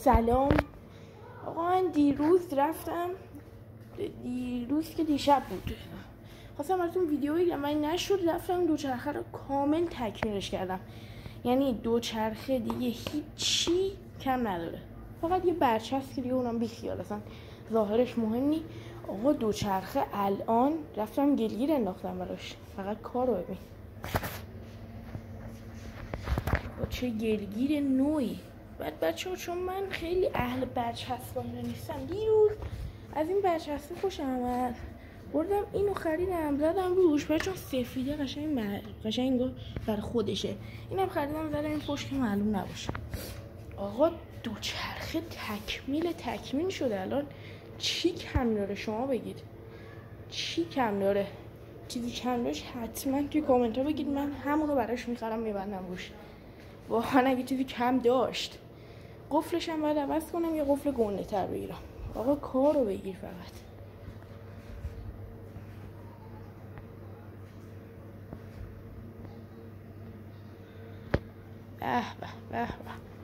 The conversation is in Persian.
سلام. آقا من دیروز که دیشب بود خواستم براتون ویدیو بگیرم ولی نشد. رفتم دوچرخه رو کامل تکمیلش کردم، یعنی دوچرخه دیگه هیچی کم نداره، فقط یه برچسب که دیگه اونم بیخیال، اصلا ظاهرش مهم نی. آقا دوچرخه الان رفتم گلگیر انداختم براش، فقط کار رو ببین با چه گلگیر نوعی. بعد بچه‌ها چون من خیلی اهل برچسب نیستم، دیروز از این برچسب خوشم اومد، بردم اینو خریدم زدم روش، چون سفیده قشنگ برای خودشه. اینم خریدم زدم این پشت که معلوم نباشه. آقا دوچرخه تکمیل شده. الان چی کم داره؟ شما بگید چی کم داره؟ چیزی کم داشت حتما توی کامنت ها بگید، من همون رو براش میخرم میبندم روش. واقعا اگه چیزی کم داشت. قفلش هم باید عوض کنم، یه قفل گنده تر بگیرم. آقا کار رو بگیر فقط. به به به به.